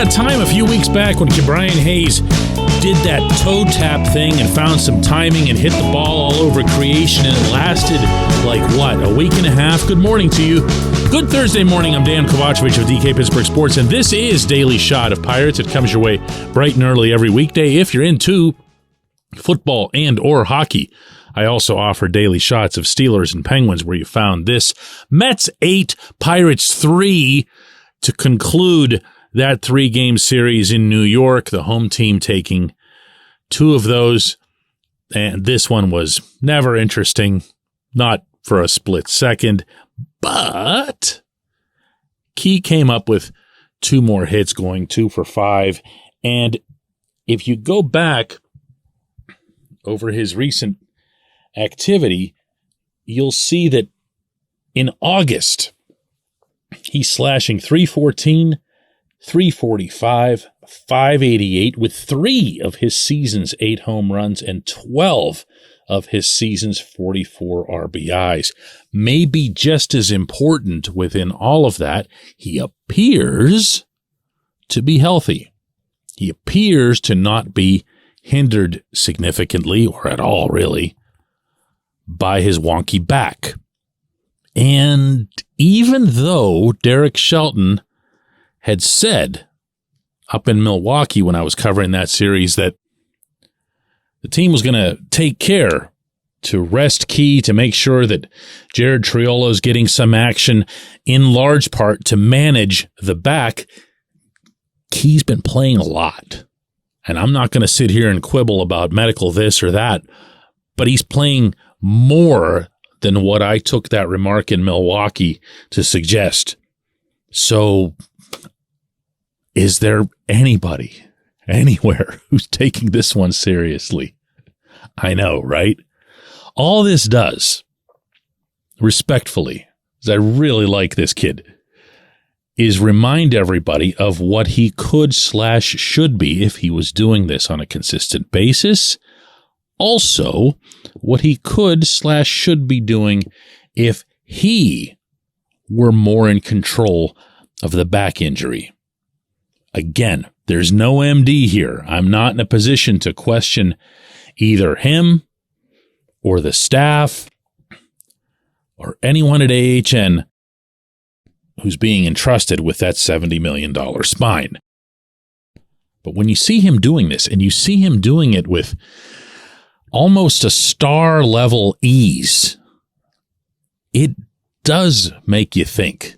that time a few weeks back when Brian Hayes did that toe tap thing and found some timing and hit the ball all over creation, and it lasted a week and a half? Good morning to you. Good Thursday morning. I'm Dejan Kovacevic of DK Pittsburgh Sports, and this is Daily Shot of Pirates. It comes your way bright and early every weekday if you're into football and or hockey. I also offer daily shots of Steelers and Penguins, where you found this. Mets 8, Pirates 3 to conclude that 3-game series in New York, the home team taking 2 of those. And this one was never interesting, not for a split second. But Key came up with 2 more hits, going 2 for 5. And if you go back over his recent activity, you'll see that in August, he's slashing .314, .345, .588 with 3 of his season's 8 home runs and 12 of his season's 44 RBIs. Maybe just as important within all of that, he appears to be healthy. He appears to not be hindered significantly, or at all really, by his wonky back. And even though Derek Shelton had said up in Milwaukee when I was covering that series that the team was going to take care to rest Key, to make sure that Jared Triolo's getting some action, in large part to manage the back, Key's been playing a lot. And I'm not going to sit here and quibble about medical this or that, but he's playing more than what I took that remark in Milwaukee to suggest. So is there anybody anywhere who's taking this one seriously? I know, right? All this does, respectfully, because I really like this kid, is remind everybody of what he could / should be if he was doing this on a consistent basis. Also, what he could / should be doing if he were more in control of the back injury. Again, there's no MD here. I'm not in a position to question either him or the staff or anyone at AHN who's being entrusted with that $70 million spine. But when you see him doing this, and you see him doing it with almost a star-level ease, it does make you think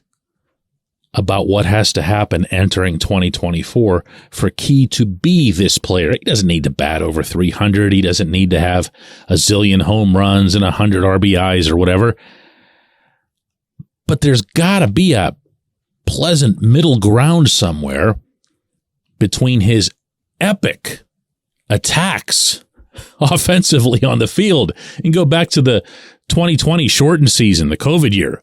about what has to happen entering 2024 for Key to be this player. He doesn't need to bat over 300. He doesn't need to have a zillion home runs and 100 RBIs or whatever. But there's got to be a pleasant middle ground somewhere between his epic attacks offensively on the field. And go back to the 2020 shortened season, the COVID year.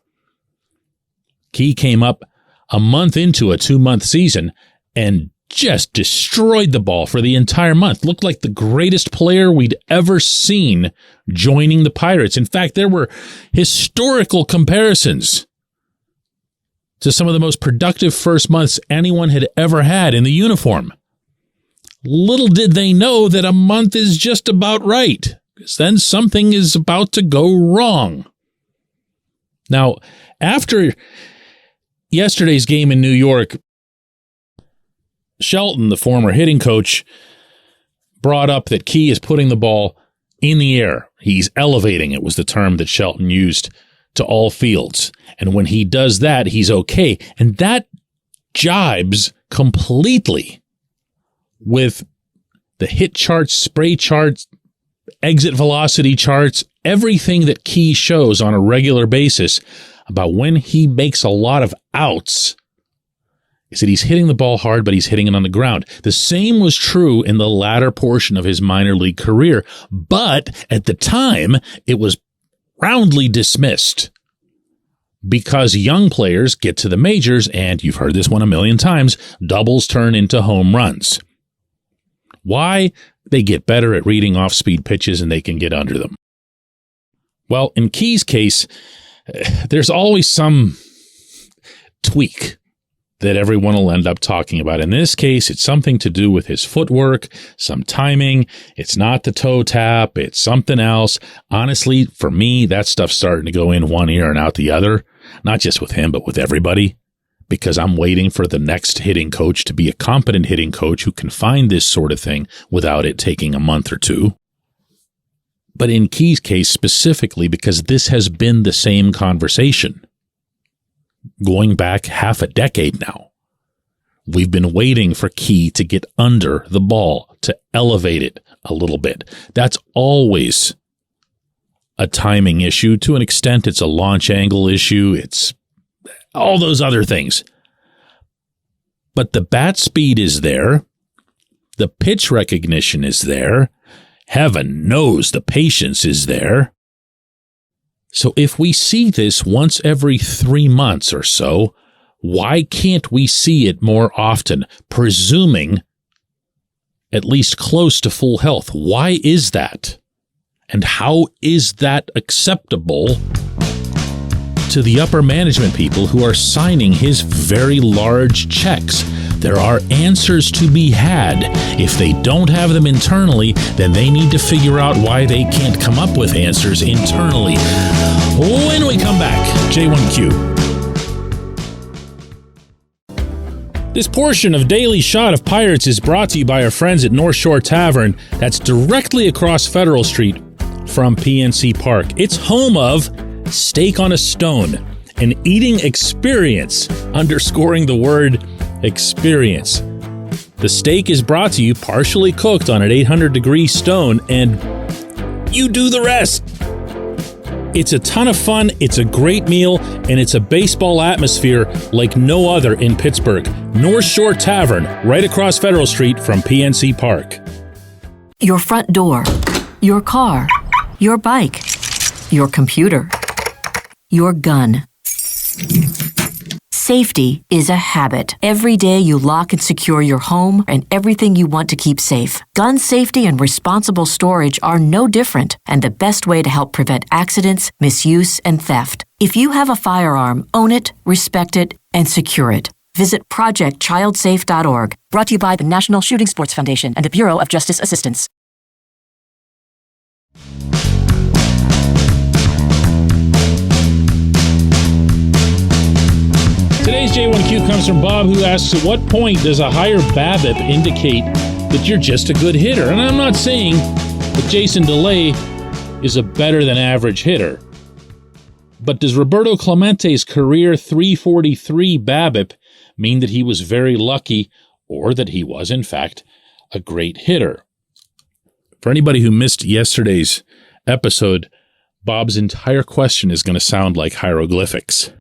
Key came up a month into a 2-month season and just destroyed the ball for the entire month. Looked like the greatest player we'd ever seen joining the Pirates. In fact, there were historical comparisons to some of the most productive first months anyone had ever had in the uniform. Little did they know that a month is just about right, because then something is about to go wrong. Now, after yesterday's game in New York, Shelton, the former hitting coach, brought up that Key is putting the ball in the air. He's elevating, it was the term that Shelton used, to all fields. And when he does that, he's okay. And that jibes completely with the hit charts, spray charts, exit velocity charts, everything that Key shows on a regular basis about when he makes a lot of outs is that he's hitting the ball hard, but he's hitting it on the ground. The same was true in the latter portion of his minor league career, but at the time, it was roundly dismissed because young players get to the majors, and you've heard this one a million times, doubles turn into home runs. Why? They get better at reading off-speed pitches and they can get under them. Well, in Key's case, there's always some tweak that everyone will end up talking about. In this case, it's something to do with his footwork, some timing. It's not the toe tap. It's something else. Honestly, for me, that stuff's starting to go in one ear and out the other, not just with him, but with everybody, because I'm waiting for the next hitting coach to be a competent hitting coach who can find this sort of thing without it taking a month or two. But in Key's case specifically, because this has been the same conversation going back half a decade now. We've been waiting for Key to get under the ball, to elevate it a little bit. That's always a timing issue. To an extent, it's a launch angle issue. It's all those other things. But the bat speed is there. The pitch recognition is there. Heaven knows the patience is there. So if we see this once every 3 months or so, why can't we see it more often, presuming at least close to full health? Why is that? And how is that acceptable to the upper management people who are signing his very large checks? There are answers to be had. If they don't have them internally, then they need to figure out why they can't come up with answers internally. When we come back, J1Q. This portion of Daily Shot of Pirates is brought to you by our friends at North Shore Tavern. That's directly across Federal Street from PNC Park. It's home of Steak on a Stone, an eating experience, underscoring the word experience. The steak is brought to you partially cooked on an 800-degree stone, and you do the rest. It's a ton of fun, it's a great meal, and it's a baseball atmosphere like no other in Pittsburgh. North Shore Tavern, right across Federal Street from PNC Park. Your front door, your car, your bike, your computer, your gun. Safety is a habit. Every day you lock and secure your home and everything you want to keep safe. Gun safety and responsible storage are no different, and the best way to help prevent accidents, misuse, and theft. If you have a firearm, own it, respect it, and secure it. Visit ProjectChildSafe.org. Brought to you by the National Shooting Sports Foundation and the Bureau of Justice Assistance. Today's J1Q comes from Bob, who asks, at what point does a higher BABIP indicate that you're just a good hitter? And I'm not saying that Jason DeLay is a better than average hitter. But does Roberto Clemente's career 343 BABIP mean that he was very lucky, or that he was, in fact, a great hitter? For anybody who missed yesterday's episode, Bob's entire question is going to sound like hieroglyphics.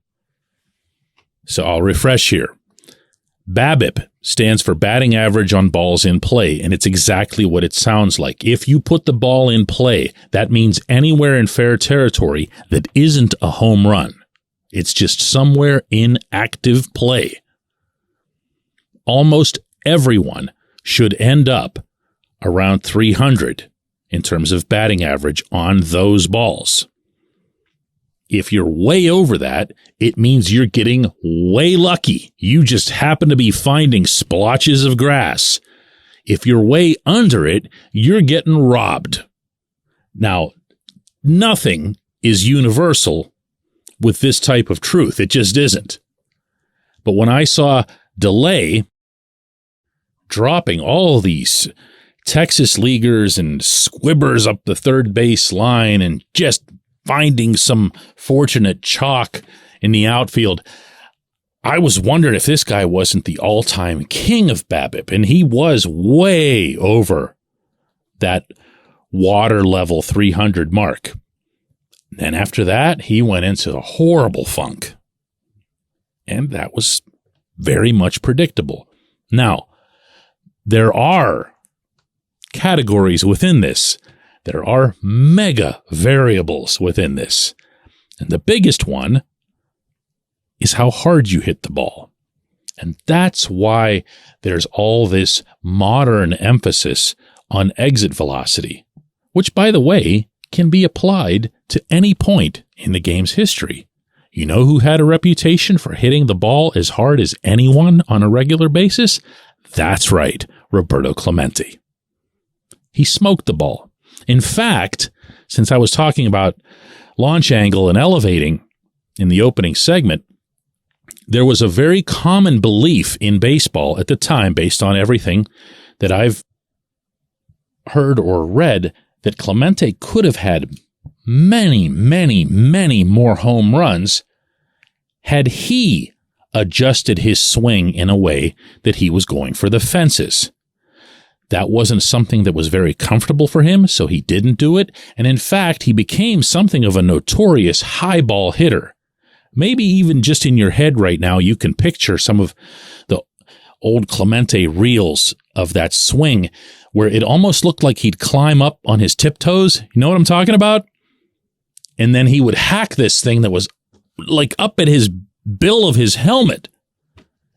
So I'll refresh here. BABIP stands for batting average on balls in play, and it's exactly what it sounds like. If you put the ball in play, that means anywhere in fair territory that isn't a home run. It's just somewhere in active play. Almost everyone should end up around 300 in terms of batting average on those balls. If you're way over that, it means you're getting way lucky. You just happen to be finding splotches of grass. If you're way under it, you're getting robbed. Now, nothing is universal with this type of truth. It just isn't. But when I saw DeLay dropping all these Texas leaguers and squibbers up the third base line and just finding some fortunate chalk in the outfield, I was wondering if this guy wasn't the all-time king of BABIP, and he was way over that water level 300 mark. Then after that, he went into a horrible funk, and that was very much predictable. Now, there are categories within this. There are mega variables within this. And the biggest one is how hard you hit the ball. And that's why there's all this modern emphasis on exit velocity, which, by the way, can be applied to any point in the game's history. You know who had a reputation for hitting the ball as hard as anyone on a regular basis? That's right, Roberto Clemente. He smoked the ball. In fact, since I was talking about launch angle and elevating in the opening segment, there was a very common belief in baseball at the time, based on everything that I've heard or read, that Clemente could have had many, many, many more home runs had he adjusted his swing in a way that he was going for the fences. That wasn't something that was very comfortable for him, so he didn't do it. And in fact, he became something of a notorious high ball hitter. Maybe even just in your head right now, you can picture some of the old Clemente reels of that swing where it almost looked like he'd climb up on his tiptoes. You know what I'm talking about? And then he would hack this thing that was like up at his bill of his helmet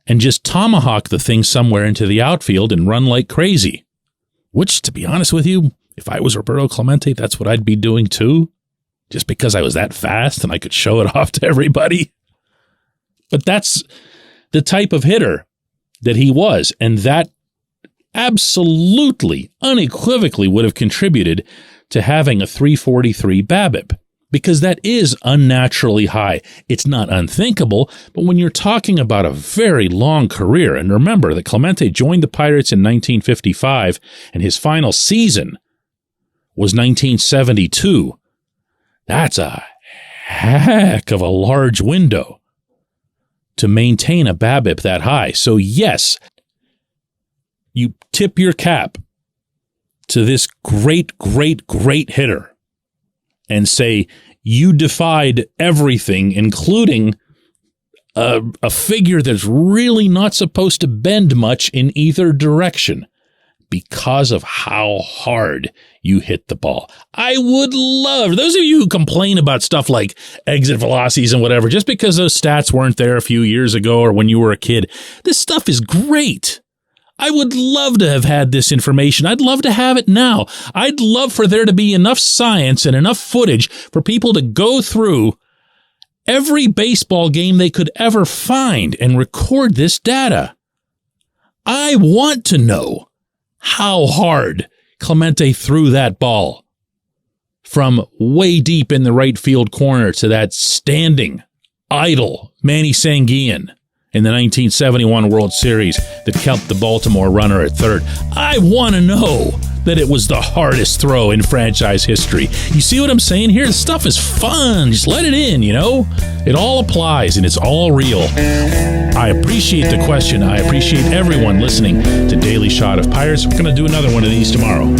and just tomahawk the thing somewhere into the outfield and run like crazy. Which, to be honest with you, if I was Roberto Clemente, that's what I'd be doing too. Just because I was that fast and I could show it off to everybody. But that's the type of hitter that he was. And that absolutely, unequivocally would have contributed to having a 343 BABIP. Because that is unnaturally high. It's not unthinkable, but when you're talking about a very long career, and remember that Clemente joined the Pirates in 1955, and his final season was 1972, that's a heck of a large window to maintain a BABIP that high. So yes, you tip your cap to this great, great, great hitter and say, you defied everything, including a figure that's really not supposed to bend much in either direction because of how hard you hit the ball. I would love, those of you who complain about stuff like exit velocities and whatever, just because those stats weren't there a few years ago or when you were a kid, this stuff is great. I would love to have had this information. I'd love to have it now. I'd love for there to be enough science and enough footage for people to go through every baseball game they could ever find and record this data. I want to know how hard Clemente threw that ball from way deep in the right field corner to that standing, idle Manny Sanguillen in the 1971 World Series that kept the Baltimore runner at third. I want to know that it was the hardest throw in franchise history. You see what I'm saying here? This stuff is fun. Just let it in, you know? It all applies and it's all real. I appreciate the question. I appreciate everyone listening to Daily Shot of Pirates. We're going to do another one of these tomorrow.